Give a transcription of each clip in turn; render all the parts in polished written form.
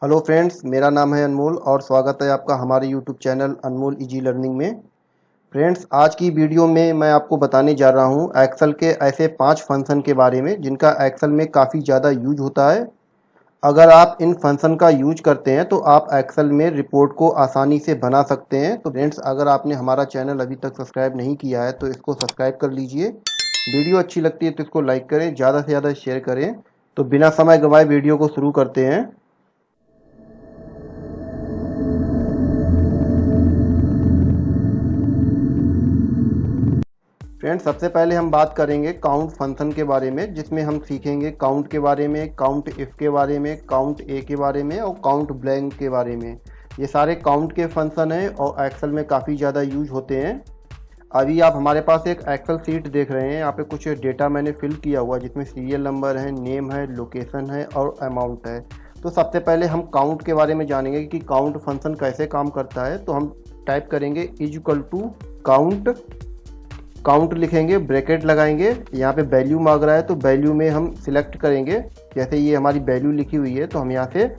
Hello friends, मेरा नाम है अनमोल और स्वागत है आपका हमारे यूट्यूब चैनल अनमोल इजी लर्निंग में। फ्रेंड्स, आज की वीडियो में मैं आपको बताने जा रहा हूं एक्सेल के ऐसे 5 फंक्शन के बारे में जिनका एक्सेल में काफ़ी ज़्यादा यूज होता है। अगर आप इन फंक्शन का यूज करते हैं तो आप एक्सेल में रिपोर्ट को आसानी से बना सकते हैं। तो फ्रेंड्स, अगर आपने हमारा चैनल अभी तक सब्सक्राइब नहीं किया है तो इसको सब्सक्राइब कर लीजिए। वीडियो अच्छी लगती है तो इसको लाइक करें, ज़्यादा से ज़्यादा शेयर करें। तो बिना समय गंवाए वीडियो को शुरू करते हैं। फ्रेंड्स, सबसे पहले हम बात करेंगे काउंट फंक्शन के बारे में, जिसमें हम सीखेंगे काउंट के बारे में, काउंट इफ के बारे में, काउंट ए के बारे में और काउंट ब्लैंक के बारे में। ये सारे काउंट के फंक्शन हैं और एक्सेल में काफ़ी ज़्यादा यूज होते हैं। अभी आप हमारे पास एक एक्सेल सीट देख रहे हैं। यहाँ पे कुछ डेटा मैंने फिल किया हुआ है जिसमें सीरियल नंबर है, नेम है, लोकेशन है और अमाउंट है। तो सबसे पहले हम काउंट के बारे में जानेंगे कि काउंट फंक्शन कैसे काम करता है। तो हम टाइप करेंगे is equal to count, count लिखेंगे, ब्रैकेट लगाएंगे। यहाँ पे वैल्यू मांग रहा है तो वैल्यू में हम सिलेक्ट करेंगे। जैसे ये हमारी वैल्यू लिखी हुई है तो हम यहाँ से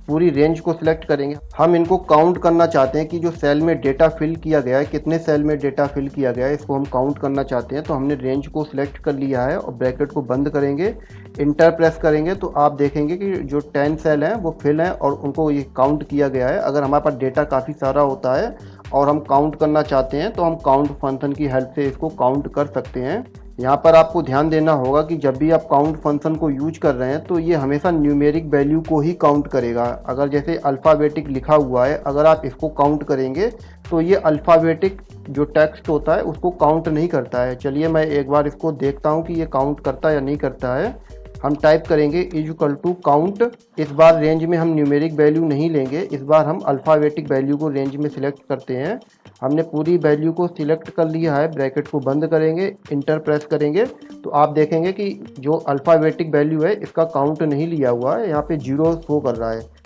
पूरी रेंज को सिलेक्ट करेंगे। हम इनको काउंट करना चाहते हैं कि जो सेल में डेटा फिल किया गया है, कितने सेल में डेटा फिल किया गया है, इसको हम काउंट करना चाहते हैं। तो हमने रेंज को सिलेक्ट कर लिया है और ब्रैकेट को बंद करेंगे, इंटर प्रेस करेंगे तो आप देखेंगे कि जो 10 सेल हैं वो फिल हैं और उनको ये काउंट किया गया है। अगर हमारे पास डेटा काफ़ी सारा होता है और हम काउंट करना चाहते हैं तो हम काउंट फंक्शन की हेल्प से इसको काउंट कर सकते हैं। यहाँ पर आपको ध्यान देना होगा कि जब भी आप काउंट फंक्शन को यूज कर रहे हैं तो ये हमेशा न्यूमेरिक वैल्यू को ही काउंट करेगा। अगर जैसे अल्फ़ाबेटिक लिखा हुआ है, अगर आप इसको काउंट करेंगे तो ये अल्फ़ाबेटिक जो टेक्स्ट होता है उसको काउंट नहीं करता है। चलिए मैं एक बार इसको देखता हूँ कि ये काउंट करता है या नहीं करता है। हम टाइप करेंगे इज इक्वल टू काउंट। इस बार रेंज में हम न्यूमेरिक वैल्यू नहीं लेंगे, इस बार हम अल्फ़ाबेटिक वैल्यू को रेंज में सिलेक्ट करते हैं। हमने पूरी वैल्यू को सिलेक्ट कर लिया है, ब्रैकेट को बंद करेंगे, इंटर प्रेस करेंगे तो आप देखेंगे कि जो अल्फ़ाबेटिक वैल्यू है इसका काउंट नहीं लिया हुआ है, यहाँ पे 0 शो कर रहा है।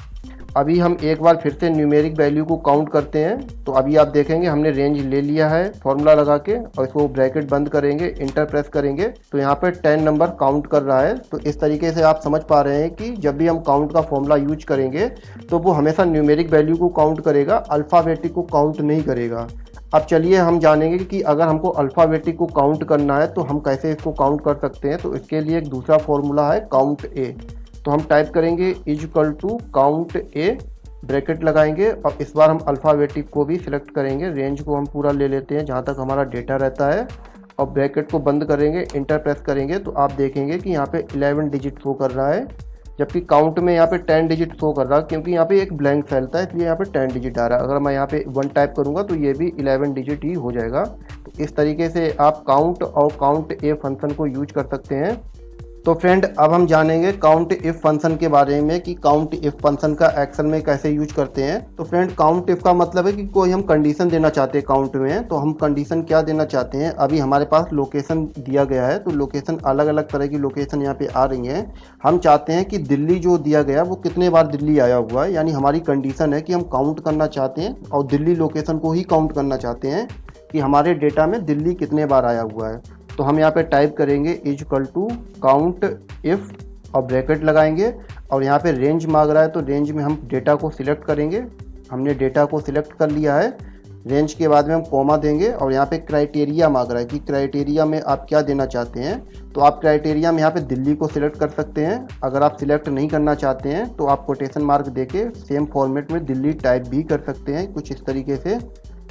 अभी हम एक बार फिर से न्यूमेरिक वैल्यू को काउंट करते हैं तो अभी आप देखेंगे हमने रेंज ले लिया है फॉर्मूला लगा के और इसको ब्रैकेट बंद करेंगे, इंटर प्रेस करेंगे तो यहाँ पे 10 नंबर काउंट कर रहा है। तो इस तरीके से आप समझ पा रहे हैं कि जब भी हम काउंट का फॉर्मूला यूज करेंगे तो वो हमेशा न्यूमेरिक वैल्यू को काउंट करेगा, अल्फ़ाबेटिक को काउंट नहीं करेगा। अब चलिए हम जानेंगे कि अगर हमको अल्फ़ाबेटिक को काउंट करना है तो हम कैसे इसको काउंट कर सकते हैं। तो इसके लिए एक दूसरा फॉर्मूला है काउंट ए। तो हम टाइप करेंगे is equal to count A, bracket लगाएंगे और इस बार हम अल्फ़ाबेटिक को भी सिलेक्ट करेंगे। रेंज को हम पूरा ले लेते हैं जहाँ तक हमारा डेटा रहता है और ब्रैकेट को बंद करेंगे, इंटर प्रेस करेंगे तो आप देखेंगे कि यहाँ पे 11 डिजिट शो कर रहा है, जबकि काउंट में यहाँ पे 10 डिजिट शो कर रहा है क्योंकि यहाँ पे एक ब्लैंक सेल था इसलिए यहाँ पे 10 डिजिट आ रहा है। अगर मैं यहाँ पे 1 टाइप करूँगा तो ये भी 11 डिजिट ही हो जाएगा। तो इस तरीके से आप काउंट और काउंट ए फंक्शन को यूज कर सकते हैं। तो फ्रेंड, अब हम जानेंगे काउंट इफ फंक्शन के बारे में कि काउंट इफ फंक्शन का एक्सेल में कैसे यूज करते हैं। तो फ्रेंड, काउंट इफ का मतलब है कि कोई हम कंडीशन देना चाहते हैं काउंट में। तो हम कंडीशन क्या देना चाहते हैं, अभी हमारे पास लोकेशन दिया गया है तो लोकेशन अलग अलग तरह की लोकेशन यहाँ पे आ रही हैं। हम चाहते हैं कि दिल्ली जो दिया गया वो कितने बार दिल्ली आया हुआ है, यानी हमारी कंडीशन है कि हम काउंट करना चाहते हैं और दिल्ली लोकेशन को ही काउंट करना चाहते हैं कि हमारे डेटा में दिल्ली कितने बार आया हुआ है। तो हम यहाँ पे टाइप करेंगे is equal to count if और ब्रैकेट लगाएंगे और यहाँ पे रेंज मांग रहा है तो रेंज में हम डेटा को सिलेक्ट करेंगे। हमने डेटा को सिलेक्ट कर लिया है। रेंज के बाद में हम कॉमा देंगे और यहाँ पे क्राइटेरिया मांग रहा है कि क्राइटेरिया में आप क्या देना चाहते हैं। तो आप क्राइटेरिया में यहाँ पे दिल्ली को सिलेक्ट कर सकते हैं। अगर आप सिलेक्ट नहीं करना चाहते हैं तो आप कोटेशन मार्क देके सेम फॉर्मेट में दिल्ली टाइप भी कर सकते हैं, कुछ इस तरीके से।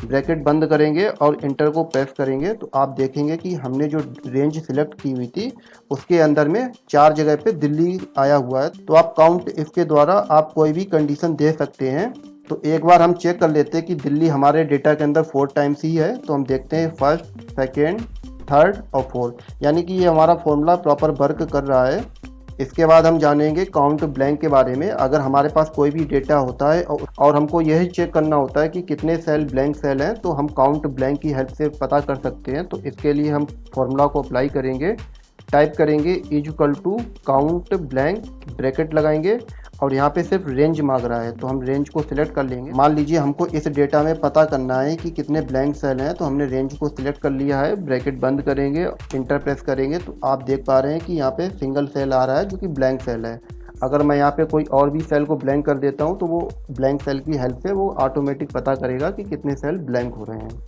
ब्रैकेट बंद करेंगे और इंटर को प्रेस करेंगे तो आप देखेंगे कि हमने जो रेंज सिलेक्ट की हुई थी उसके अंदर में 4 जगह पे दिल्ली आया हुआ है। तो आप काउंट इसके द्वारा आप कोई भी कंडीशन दे सकते हैं। तो एक बार हम चेक कर लेते हैं कि दिल्ली हमारे डेटा के अंदर 4 टाइम्स ही है। तो हम देखते हैं फर्स्ट, सेकेंड, थर्ड और फोर्थ, यानी कि ये हमारा फॉर्मूला प्रॉपर वर्क कर रहा है। इसके बाद हम जानेंगे काउंट ब्लैंक के बारे में। अगर हमारे पास कोई भी डेटा होता है और हमको यही चेक करना होता है कि कितने सेल ब्लैंक सेल हैं तो हम काउंट ब्लैंक की हेल्प से पता कर सकते हैं। तो इसके लिए हम फॉर्मूला को अप्लाई करेंगे, टाइप करेंगे is equal to count blank, bracket लगाएंगे और यहाँ पे सिर्फ रेंज मांग रहा है तो हम रेंज को सिलेक्ट कर लेंगे। मान लीजिए हमको इस डेटा में पता करना है कि कितने ब्लैंक सेल हैं तो हमने रेंज को सिलेक्ट कर लिया है, ब्रैकेट बंद करेंगे, इंटर प्रेस करेंगे तो आप देख पा रहे हैं कि यहाँ पे सिंगल सेल आ रहा है जो कि ब्लैंक सेल है। अगर मैं यहाँ पे कोई और भी सेल को ब्लैंक कर देता हूँ तो वो ब्लैंक सेल की हेल्प से वो ऑटोमेटिक पता करेगा कि कितने सेल ब्लैंक हो रहे हैं।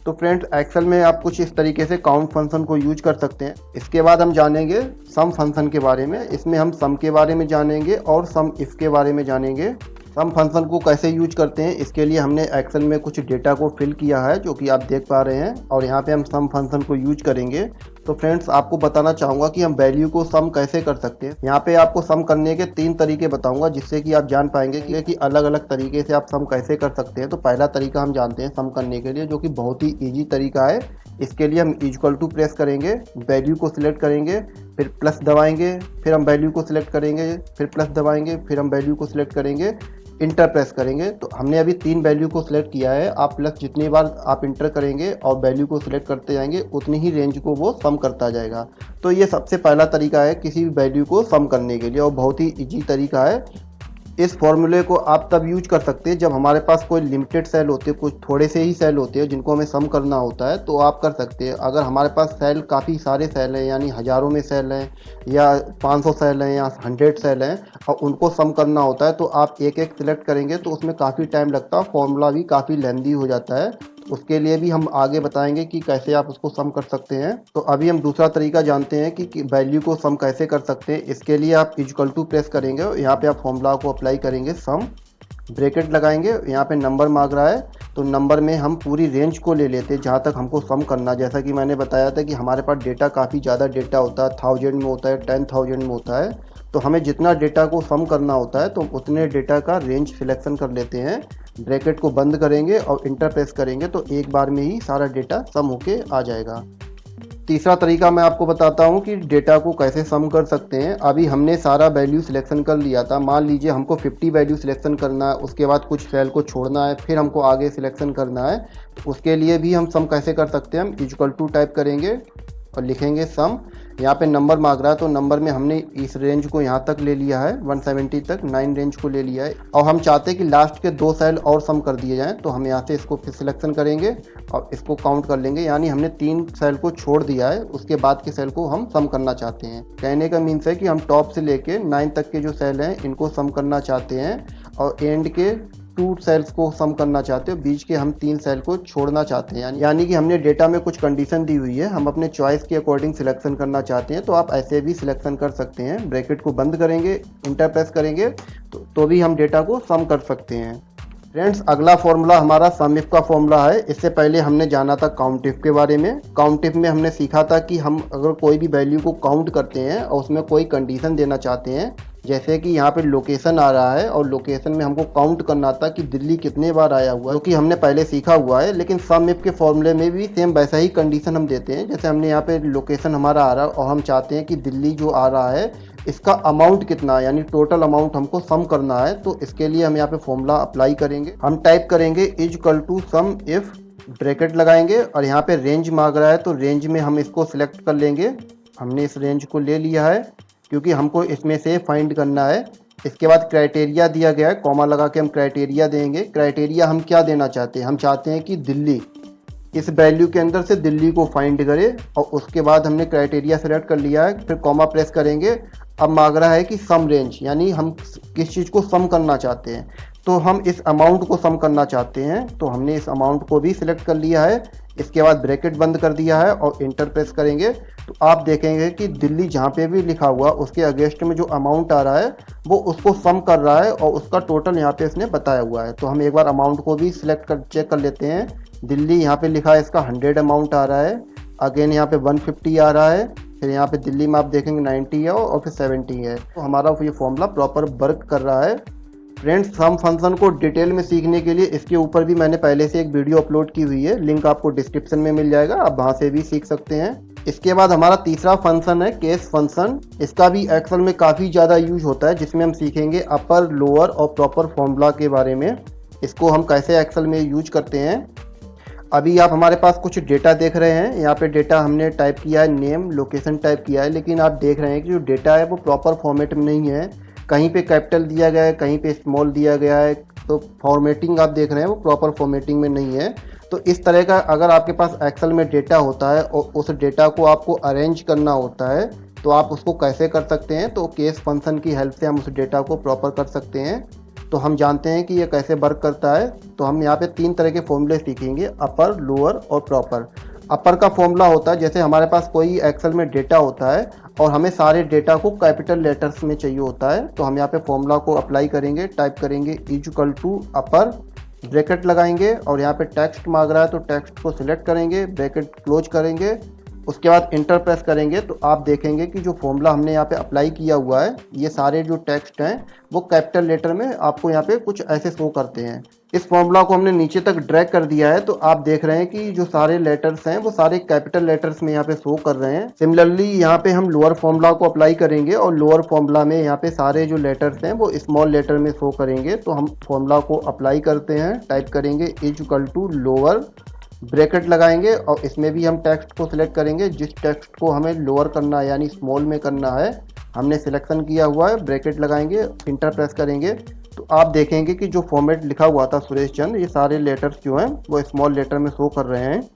तो फ्रेंड्स, एक्सेल में आप कुछ इस तरीके से काउंट फंक्शन को यूज कर सकते हैं। इसके बाद हम जानेंगे सम फंक्शन के बारे में। इसमें हम सम के बारे में जानेंगे और सम इफ के बारे में जानेंगे। सम फंक्शन को कैसे यूज करते हैं इसके लिए हमने एक्सेल में कुछ डेटा को फिल किया है जो कि आप देख पा रहे हैं, और यहाँ पे हम सम फंक्शन को यूज करेंगे। तो फ्रेंड्स, आपको बताना चाहूँगा कि हम वैल्यू को सम कैसे कर सकते हैं। यहाँ पे आपको सम करने के 3 तरीके बताऊंगा जिससे कि आप जान पाएंगे कि अलग अलग तरीके से आप सम कैसे कर सकते हैं। तो पहला तरीका हम जानते हैं सम करने के लिए, जो कि बहुत ही ईजी तरीका है। इसके लिए हम इक्वल टू प्रेस करेंगे, वैल्यू को सिलेक्ट करेंगे, फिर प्लस दबाएंगे, फिर हम वैल्यू को सिलेक्ट करेंगे, फिर प्लस दबाएंगे, फिर हम वैल्यू को सिलेक्ट करेंगे, इंटर प्रेस करेंगे। तो हमने अभी 3 वैल्यू को सिलेक्ट किया है। आप प्लस जितनी बार आप इंटर करेंगे और वैल्यू को सिलेक्ट करते जाएंगे उतनी ही रेंज को वो सम करता जाएगा। तो ये सबसे पहला तरीका है किसी भी वैल्यू को सम करने के लिए, और बहुत ही इजी तरीका है। इस फॉर्मूले को आप तब यूज कर सकते हैं जब हमारे पास कोई लिमिटेड सेल होते हैं, कुछ थोड़े से ही सेल होते हैं जिनको हमें सम करना होता है, तो आप कर सकते हैं। अगर हमारे पास सेल काफ़ी सारे सेल हैं, यानी हज़ारों में सेल हैं या 500 सेल हैं या 100 सेल हैं, और उनको सम करना होता है, तो आप एक एक सिलेक्ट करेंगे तो उसमें काफ़ी टाइम लगता है, फॉर्मूला भी काफ़ी लेंदी हो जाता है। उसके लिए भी हम आगे बताएंगे कि कैसे आप उसको सम कर सकते हैं। तो अभी हम दूसरा तरीका जानते हैं कि वैल्यू को सम कैसे कर सकते हैं। इसके लिए आप इक्वल टू प्रेस करेंगे, यहाँ पे आप फॉर्मूला को अप्लाई करेंगे, सम, ब्रैकेट लगाएंगे, यहाँ पे नंबर मांग रहा है तो नंबर में हम पूरी रेंज को ले लेते हैं जहाँ तक हमको सम करना। जैसा कि मैंने बताया था कि हमारे पास डेटा काफ़ी ज़्यादा डेटा होता है, 1000 में होता है, 10,000 में होता है। तो हमें जितना डेटा को सम करना होता है तो उतने डेटा का रेंज सिलेक्शन कर लेते हैं। ब्रैकेट को बंद करेंगे और इंटर प्रेस करेंगे तो एक बार में ही सारा डेटा सम होके आ जाएगा। तीसरा तरीका मैं आपको बताता हूँ कि डेटा को कैसे सम कर सकते हैं। अभी हमने सारा वैल्यू सिलेक्शन कर लिया था। मान लीजिए हमको 50 वैल्यू सिलेक्शन करना है, उसके बाद कुछ सेल को छोड़ना है, फिर हमको आगे सिलेक्शन करना है। उसके लिए भी हम सम कैसे कर सकते हैं, हम इक्वल टू टाइप करेंगे और लिखेंगे सम। यहाँ पे नंबर मांग रहा है तो नंबर में हमने इस रेंज को यहाँ तक ले लिया है, 170 तक 9 रेंज को ले लिया है, और हम चाहते हैं कि लास्ट के 2 सेल और सम कर दिए जाएं। तो हम यहाँ से इसको फिर सिलेक्शन करेंगे और इसको काउंट कर लेंगे, यानी हमने 3 सेल को छोड़ दिया है, उसके बाद के सेल को हम सम करना चाहते हैं। कहने का मीन्स है कि हम टॉप से लेके 9 तक के जो सेल हैं इनको सम करना चाहते हैं, और एंड के 2 सेल्स को सम करना चाहते हो, बीच के हम 3 सेल को छोड़ना चाहते हैं। यानी कि हमने डेटा में कुछ कंडीशन दी हुई है, हम अपने चॉइस के अकॉर्डिंग सिलेक्शन करना चाहते हैं, तो आप ऐसे भी सिलेक्शन कर सकते हैं। ब्रैकेट को बंद करेंगे, इंटर प्रेस करेंगे तो भी हम डेटा को सम कर सकते हैं। फ्रेंड्स, अगला फॉर्मूला हमारा सम इफ का फॉर्मूला है। इससे पहले हमने जाना था काउंट इफ के बारे में। काउंट इफ में हमने सीखा था कि हम अगर कोई भी वैल्यू को काउंट करते हैं और उसमें कोई कंडीशन देना चाहते हैं, जैसे कि यहाँ पे लोकेशन आ रहा है और लोकेशन में हमको काउंट करना था कि दिल्ली कितने बार आया हुआ है, जो कि हमने पहले सीखा हुआ है। लेकिन सम इफ के फॉर्मूले में भी सेम वैसा ही कंडीशन हम देते हैं। जैसे हमने यहाँ पे लोकेशन हमारा आ रहा है और हम चाहते हैं कि दिल्ली जो आ रहा है इसका अमाउंट कितना है, यानी टोटल अमाउंट हमको सम करना है। तो इसके लिए हम यहाँ पे फॉर्मूला अप्लाई करेंगे। हम टाइप करेंगे equal to sum if, bracket लगाएंगे और यहाँ पे रेंज मांग रहा है तो रेंज में हम इसको सिलेक्ट कर लेंगे। हमने इस रेंज को ले लिया है क्योंकि हमको इसमें से फाइंड करना है। इसके बाद क्राइटेरिया दिया गया है, कॉमा लगा के हम क्राइटेरिया देंगे। क्राइटेरिया हम क्या देना चाहते हैं, हम चाहते हैं कि दिल्ली इस वैल्यू के अंदर से दिल्ली को फाइंड करे, और उसके बाद हमने क्राइटेरिया सेलेक्ट कर लिया है, फिर कॉमा प्रेस करेंगे। अब मांग रहा है कि सम रेंज, यानी हम किस चीज़ को सम करना चाहते हैं, तो हम इस अमाउंट को सम करना चाहते हैं, तो हमने इस अमाउंट को भी सिलेक्ट कर लिया है। इसके बाद ब्रैकेट बंद कर दिया है और इंटर प्रेस करेंगे तो आप देखेंगे कि दिल्ली जहाँ पे भी लिखा हुआ उसके अगेंस्ट में जो अमाउंट आ रहा है वो उसको सम कर रहा है और उसका टोटल यहाँ पे इसने बताया हुआ है। तो हम एक बार अमाउंट को भी सिलेक्ट कर चेक कर लेते हैं। दिल्ली यहाँ पे लिखा है, इसका 100 अमाउंट आ रहा है, अगेन यहाँ पे 150 आ रहा है, फिर यहाँ पे दिल्ली में आप देखेंगे 90 है और फिर 70 है। तो हमारा ये फॉर्मूला प्रॉपर वर्क कर रहा है। फ्रेंड्स, सम फंक्शन को डिटेल में सीखने के लिए इसके ऊपर भी मैंने पहले से एक वीडियो अपलोड की हुई है, लिंक आपको डिस्क्रिप्शन में मिल जाएगा, आप वहाँ से भी सीख सकते हैं। इसके बाद हमारा तीसरा फंक्शन है केस फंक्शन। इसका भी एक्सेल में काफ़ी ज़्यादा यूज होता है, जिसमें हम सीखेंगे अपर, लोअर और प्रॉपर फॉर्मूला के बारे में। इसको हम कैसे एक्सेल में यूज करते हैं। अभी आप हमारे पास कुछ डेटा देख रहे हैं, यहाँ पे डेटा हमने टाइप किया है, नेम, लोकेशन टाइप किया है, लेकिन आप देख रहे हैं कि जो डेटा है वो प्रॉपर फॉर्मेट में नहीं है। कहीं पे कैपिटल दिया गया है, कहीं पे स्मॉल दिया गया है, तो फॉर्मेटिंग आप देख रहे हैं वो प्रॉपर फॉर्मेटिंग में नहीं है। तो इस तरह का अगर आपके पास एक्सेल में डेटा होता है और उस डेटा को आपको अरेंज करना होता है तो आप उसको कैसे कर सकते हैं, तो केस फंक्शन की हेल्प से हम उस डेटा को प्रॉपर कर सकते हैं। तो हम जानते हैं कि ये कैसे वर्क करता है। तो हम यहाँ पे 3 तरह के फॉर्मूले सीखेंगे, अपर, लोअर और प्रॉपर। अपर का फॉर्मूला होता है जैसे हमारे पास कोई एक्सेल में डेटा होता है और हमें सारे डेटा को कैपिटल लेटर्स में चाहिए होता है, तो हम यहाँ पे फॉर्मूला को अप्लाई करेंगे, टाइप करेंगे इक्वल टू अपर, ब्रैकेट लगाएंगे और यहाँ पे टेक्स्ट मांग रहा है तो टेक्स्ट को सिलेक्ट करेंगे, ब्रैकेट क्लोज करेंगे, उसके बाद इंटर प्रेस करेंगे। तो आप देखेंगे कि जो फॉर्मूला हमने यहाँ पे अप्लाई किया हुआ है, ये सारे जो टेक्स्ट हैं वो कैपिटल लेटर में आपको यहाँ पे कुछ ऐसे शो करते हैं। इस फॉर्मूला को हमने नीचे तक ड्रैग कर दिया है, तो आप देख रहे हैं कि जो सारे लेटर्स हैं वो सारे कैपिटल लेटर्स में यहाँ पे शो कर रहे हैं। सिमिलरली यहाँ पे हम लोअर फॉर्मूला को अप्लाई करेंगे और लोअर फॉर्मूला में यहाँ पे सारे जो लेटर्स हैं वो स्मॉल लेटर में शो करेंगे। तो हम फॉर्मूला को अप्लाई करते हैं, टाइप करेंगे इक्वल टू लोअर, ब्रैकेट लगाएंगे और इसमें भी हम टेक्स्ट को सिलेक्ट करेंगे, जिस टेक्स्ट को हमें लोअर करना है यानी स्मॉल में करना है हमने सिलेक्शन किया हुआ है, ब्रैकेट लगाएंगे, इंटर प्रेस करेंगे। तो आप देखेंगे कि जो फॉर्मेट लिखा हुआ था सुरेश चंद्र, ये सारे लेटर्स जो हैं वो स्मॉल लेटर में शो कर रहे हैं।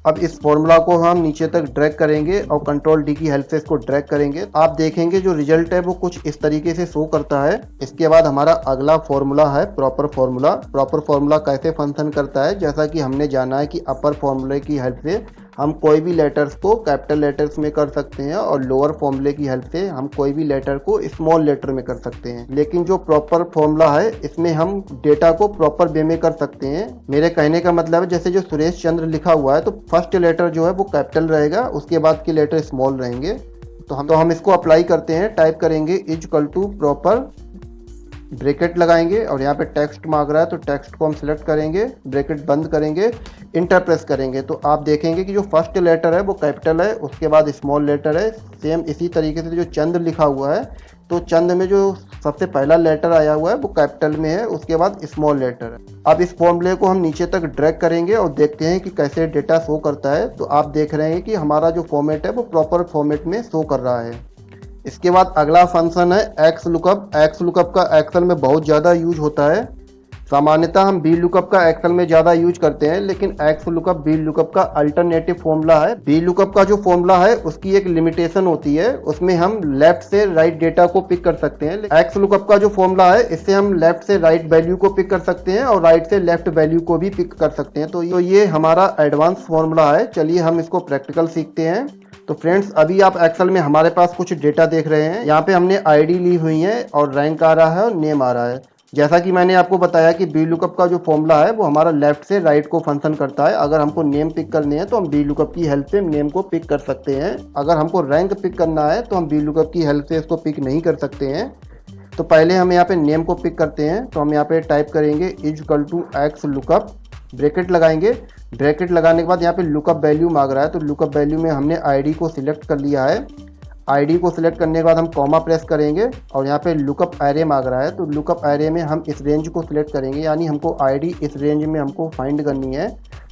अब इस फॉर्मूला को हम नीचे तक ड्रैग करेंगे और कंट्रोल डी की हेल्प से इसको ड्रैग करेंगे। आप देखेंगे जो रिजल्ट है वो कुछ इस तरीके से शो करता है। इसके बाद हमारा अगला फॉर्मूला है प्रॉपर फॉर्मूला। प्रॉपर फॉर्मूला कैसे फंक्शन करता है, जैसा कि हमने जाना है कि अपर फॉर्मूले की हेल्प से हम कोई भी लेटर्स को कैपिटल लेटर्स में कर सकते हैं और लोअर फॉर्मूले की हेल्प से हम कोई भी लेटर को स्मॉल लेटर में कर सकते हैं। लेकिन जो प्रॉपर फॉर्मूला है इसमें हम डेटा को प्रॉपर वे में कर सकते हैं। मेरे कहने का मतलब है जैसे जो सुरेश चंद्र लिखा हुआ है तो फर्स्ट लेटर जो है वो कैपिटल रहेगा, उसके बाद के लेटर स्मॉल रहेंगे। तो हम इसको अप्लाई करते हैं, टाइप करेंगे इक्वल टू प्रॉपर, ब्रैकेट लगाएंगे और यहाँ पे टेक्स्ट मांग रहा है तो टेक्स्ट को हम सिलेक्ट करेंगे, ब्रैकेट बंद करेंगे, इंटर प्रेस करेंगे। तो आप देखेंगे कि जो फर्स्ट लेटर है वो कैपिटल है, उसके बाद स्मॉल लेटर है। सेम इसी तरीके से जो चंद्र लिखा हुआ है तो चंद्र में जो सबसे पहला लेटर आया हुआ है वो कैपिटल में है, उसके बाद स्मॉल लेटर है। अब इस फॉर्मूले को हम नीचे तक ड्रैग करेंगे और देखते हैं कि कैसे डेटा शो करता है। तो आप देख रहे हैं कि हमारा जो फॉर्मेट है वो प्रॉपर फॉर्मेट में शो कर रहा है। इसके बाद अगला फंक्शन है एक्स लुकअप। एक्स लुकअप का एक्सेल में बहुत ज़्यादा यूज होता है। सामान्यतः हम बी लुकअप का एक्सेल में ज़्यादा यूज करते हैं, लेकिन एक्स लुकअप बी लुकअप का अल्टरनेटिव फॉर्मूला है। बी लुकअप का जो फॉर्मूला है उसकी एक लिमिटेशन होती है, उसमें हम लेफ्ट से राइट डेटा को पिक कर सकते हैं। एक्स लुकअप का जो फॉर्मूला है इससे हम लेफ्ट से राइट वैल्यू को पिक कर सकते हैं और राइट से लेफ्ट वैल्यू को भी पिक कर सकते हैं। तो ये हमारा एडवांस फॉर्मूला है। चलिए हम इसको प्रैक्टिकल सीखते हैं। तो फ्रेंड्स अभी आप एक्सेल में हमारे पास कुछ डेटा देख रहे हैं। यहाँ पे हमने आईडी ली हुई है और रैंक आ रहा है और नेम आ रहा है। जैसा कि मैंने आपको बताया कि बी लुकअप का जो फॉर्मूला है वो हमारा लेफ्ट से राइट को फंक्शन करता है। अगर हमको नेम पिक करने हैं तो हम बी लुकअप की हेल्प से नेम को पिक कर सकते हैं। अगर हमको रैंक पिक करना है तो हम बी लुकअप की हेल्प से इसको पिक नहीं कर सकते हैं। तो पहले हम यहाँ पे नेम को पिक करते हैं। तो हम यहाँ पे टाइप करेंगे equal to X lookup, bracket लगाएंगे, ब्रैकेट लगाने के बाद यहाँ पे लुकअप वैल्यू मांग रहा है तो लुकअप वैल्यू में हमने आईडी को सिलेक्ट कर लिया है। आईडी को सिलेक्ट करने के बाद हम कॉमा प्रेस करेंगे और यहाँ पे लुकअप एरे मांग रहा है तो लुकअप एरे में हम इस रेंज को सिलेक्ट करेंगे, यानी हमको आईडी इस रेंज में हमको फाइंड करनी है।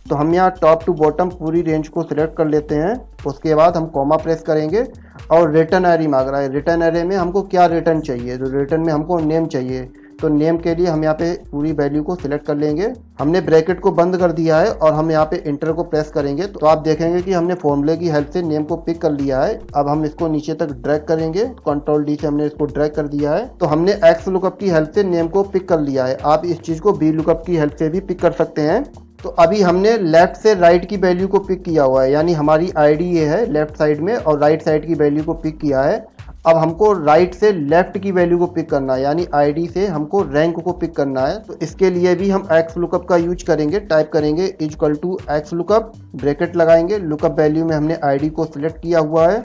तो हम यहाँ टॉप टू बॉटम पूरी रेंज को सिलेक्ट कर लेते हैं। उसके बाद हम कॉमा प्रेस करेंगे और रिटर्न एरे मांग रहा है। रिटर्न एरे में हमको क्या रिटर्न चाहिए, तो रिटर्न में हमको नेम चाहिए। तो नेम के लिए हम यहाँ पे पूरी वैल्यू को सिलेक्ट कर लेंगे। हमने ब्रैकेट को बंद कर दिया है और हम यहाँ पे इंटर को प्रेस करेंगे। तो आप देखेंगे कि हमने फॉर्मूले की हेल्प से नेम को पिक कर लिया है। अब हम इसको नीचे तक ड्रैग करेंगे, कंट्रोल डी से हमने इसको ड्रैग कर दिया है। तो हमने एक्स लुकअप की हेल्प से नेम को पिक कर लिया है। आप इस चीज़ को बी लुकअप की हेल्प से भी पिक कर सकते हैं। तो अभी हमने लेफ्ट से राइट की वैल्यू को पिक किया हुआ है, यानी हमारी आईडी ये है लेफ्ट साइड में और राइट साइड की वैल्यू को पिक किया है। अब हमको राइट से लेफ्ट की वैल्यू को पिक करना है, यानी आईडी से हमको रैंक को पिक करना है। तो इसके लिए भी हम एक्स लुकअप का यूज करेंगे। टाइप करेंगे equal to X lookup, bracket लगाएंगे, लुकअप वैल्यू में हमने आईडी को सिलेक्ट किया हुआ है,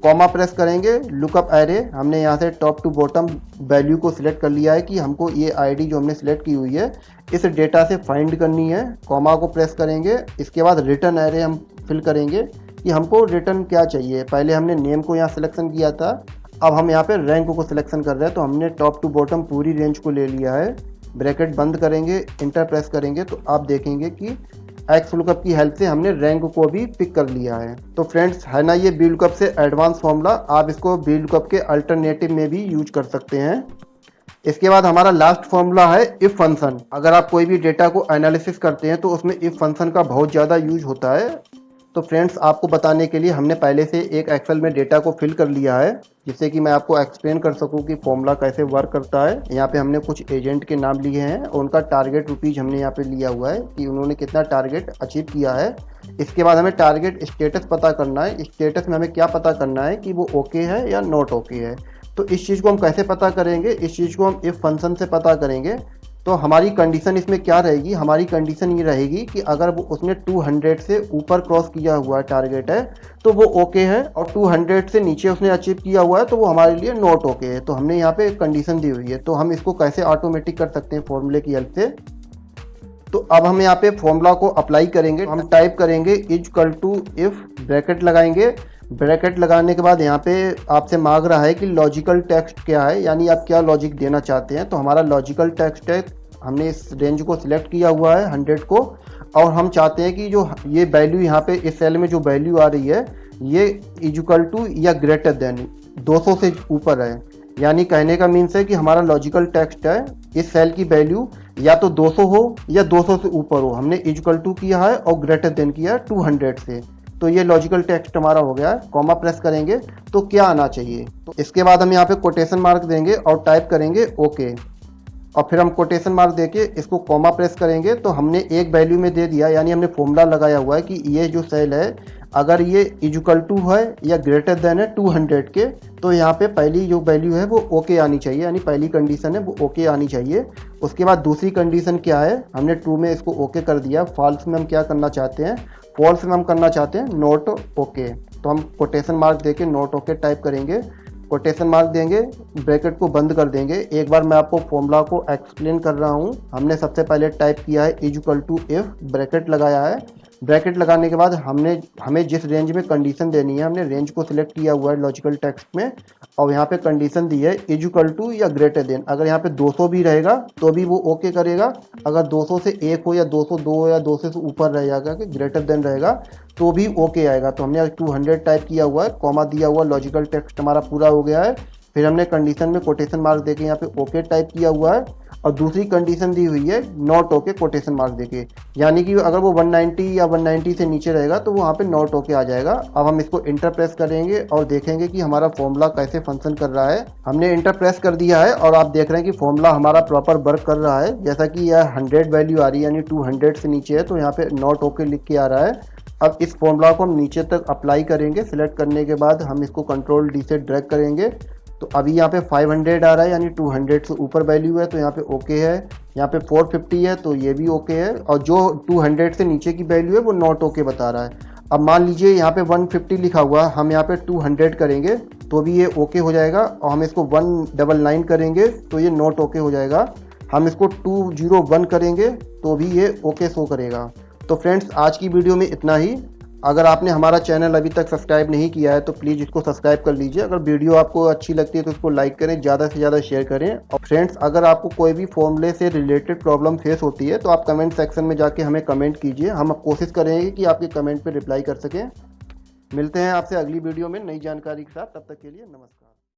कॉमा प्रेस करेंगे, लुकअप एरे हमने यहाँ से टॉप टू बॉटम वैल्यू को सिलेक्ट कर लिया है कि हमको ये आईडी जो हमने सिलेक्ट की हुई है इस डेटा से फाइंड करनी है। कॉमा को प्रेस करेंगे, इसके बाद रिटर्न एरे हम फिल करेंगे कि हमको रिटर्न क्या चाहिए। पहले हमने नेम को यहाँ सिलेक्शन किया था, अब हम यहाँ पे रैंक को सिलेक्शन कर रहे हैं। तो हमने टॉप टू बॉटम पूरी रेंज को ले लिया है। ब्रैकेट बंद करेंगे, इंटर प्रेस करेंगे तो आप देखेंगे कि एक्स लुकअप की हेल्प से हमने रैंक को भी पिक कर लिया है। तो फ्रेंड्स है ना ये बी लुकअप से एडवांस फॉर्मूला, आप इसको बी लुकअप के अल्टरनेटिव में भी यूज कर सकते हैं। इसके बाद हमारा लास्ट फॉर्मूला है इफ फंक्शन। अगर आप कोई भी डेटा को एनालिसिस करते हैं तो उसमें इफ फंक्शन का बहुत ज़्यादा यूज होता है। तो फ्रेंड्स आपको बताने के लिए हमने पहले से एक एक्सेल में डेटा को फिल कर लिया है, जिससे कि मैं आपको एक्सप्लेन कर सकूं कि फॉर्मूला कैसे वर्क करता है। यहाँ पे हमने कुछ एजेंट के नाम लिए हैं और उनका टारगेट रुपीज़ हमने यहाँ पे लिया हुआ है कि उन्होंने कितना टारगेट अचीव किया है। इसके बाद हमें टारगेट स्टेटस पता करना है। स्टेटस में हमें क्या पता करना है कि वो ओके है या नॉट ओके है। तो इस चीज़ को हम कैसे पता करेंगे, इस चीज़ को हम इफ फंक्शन से पता करेंगे। तो हमारी कंडीशन इसमें क्या रहेगी, हमारी कंडीशन ये रहेगी कि अगर वो उसने 200 से ऊपर क्रॉस किया हुआ टारगेट है तो वो ओके है, और 200 से नीचे उसने अचीव किया हुआ है तो वो हमारे लिए नॉट ओके है। तो हमने यहाँ पे कंडीशन दी हुई है। तो हम इसको कैसे ऑटोमेटिक कर सकते हैं फॉर्मूले की हेल्प से। तो अब हम यहाँ पे फॉर्मूला को अप्लाई करेंगे। हम टाइप करेंगे इक्वल टू इफ, ब्रैकेट लगाएंगे। ब्रैकेट लगाने के बाद यहाँ पे आपसे मांग रहा है कि लॉजिकल टेक्स्ट क्या है, यानी आप क्या लॉजिक देना चाहते हैं। तो हमारा लॉजिकल टेक्स्ट है, हमने इस रेंज को सिलेक्ट किया हुआ है 100 को, और हम चाहते हैं कि जो ये वैल्यू यहाँ पे इस सेल में जो वैल्यू आ रही है ये इक्वल टू या ग्रेटर देन 200 से ऊपर है। यानी कहने का मीन्स है कि हमारा लॉजिकल टेक्स्ट है इस सेल की वैल्यू या तो 200 हो या 200 से ऊपर हो। हमने इक्वल टू किया है और ग्रेटर देन किया है 200 से। तो ये लॉजिकल टेक्स्ट हमारा हो गया है। कॉमा प्रेस करेंगे तो क्या आना चाहिए। तो इसके बाद हम यहाँ पे कोटेशन मार्क देंगे और टाइप करेंगे ओके, और फिर हम कोटेशन मार्क देके इसको कॉमा प्रेस करेंगे। तो हमने एक वैल्यू में दे दिया, यानी हमने फॉर्मूला लगाया हुआ है कि ये जो सेल है अगर ये इक्वल टू है या ग्रेटर देन है 200 के, तो यहाँ पे पहली जो वैल्यू है वो ओके आनी चाहिए, यानी पहली कंडीशन है वो ओके आनी चाहिए। उसके बाद दूसरी कंडीशन क्या है, हमने ट्रू में इसको ओके कर दिया। फॉल्स में हम क्या करना चाहते हैं, फॉल्स में हम करना चाहते हैं नॉट ओके। तो हम कोटेशन मार्क देके नॉट ओके टाइप करेंगे, कोटेशन मार्क देंगे, ब्रैकेट को बंद कर देंगे। एक बार मैं आपको फॉर्मूला को एक्सप्लेन कर रहा हूँ। हमने सबसे पहले टाइप किया है इक्वल टू इफ, ब्रैकेट लगाया है। ब्रैकेट लगाने के बाद हमें जिस रेंज में कंडीशन देनी है हमने रेंज को सिलेक्ट किया हुआ है लॉजिकल टेक्स्ट में, और यहाँ पे कंडीशन दी है इक्वल टू या ग्रेटर देन। अगर यहाँ पे 200 भी रहेगा तो भी वो ओके करेगा, अगर 200 से 1 हो या 202 हो या 200 से ऊपर रहेगा कि ग्रेटर देन रहेगा तो भी ओके आएगा। तो हमने 200 टाइप किया हुआ है, कॉमा दिया हुआ, लॉजिकल टेक्स्ट हमारा पूरा हो गया है। फिर हमने कंडीशन में कोटेशन मार्क देके यहाँ पे ओके टाइप किया हुआ है, और दूसरी कंडीशन दी हुई है नॉट ओके कोटेशन मार्क देके, यानी कि अगर वो 190 या 190 से नीचे रहेगा तो वहाँ पे नॉट ओके आ जाएगा। अब हम इसको इंटर प्रेस करेंगे और देखेंगे कि हमारा फॉर्मूला कैसे फंक्शन कर रहा है। हमने इंटर प्रेस कर दिया है और आप देख रहे हैं कि फॉर्मूला हमारा प्रॉपर वर्क कर रहा है। जैसा कि यह 100 वैल्यू आ रही है, यानी 200 से नीचे है, तो यहाँ पे नॉट ओके लिख के आ रहा है। अब इस फॉर्मूला को हम नीचे तक अप्लाई करेंगे। सिलेक्ट करने के बाद हम इसको कंट्रोल डी से ड्रैग करेंगे। तो अभी यहाँ पे 500 आ रहा है, यानी 200 से ऊपर वैल्यू है, तो यहाँ पे ओके है। यहाँ पे 450 है तो ये भी ओके है, और जो 200 से नीचे की वैल्यू है वो नॉट ओके बता रहा है। अब मान लीजिए यहाँ पे 150 लिखा हुआ है, हम यहाँ पे 200 करेंगे तो भी ये ओके हो जाएगा, और हम इसको 199 करेंगे तो ये नॉट ओके हो जाएगा। हम इसको 201 करेंगे तो भी ये ओके शो करेगा। तो फ्रेंड्स आज की वीडियो में इतना ही। अगर आपने हमारा चैनल अभी तक सब्सक्राइब नहीं किया है तो प्लीज़ इसको सब्सक्राइब कर लीजिए। अगर वीडियो आपको अच्छी लगती है तो इसको लाइक करें, ज़्यादा से ज़्यादा शेयर करें। और फ्रेंड्स अगर आपको कोई भी फॉर्मूले से रिलेटेड प्रॉब्लम फेस होती है तो आप कमेंट सेक्शन में जाके हमें कमेंट कीजिए। हम कोशिश करेंगे कि आपके कमेंट पर रिप्लाई कर सकें। मिलते हैं आपसे अगली वीडियो में नई जानकारी के साथ, तब तक के लिए नमस्कार।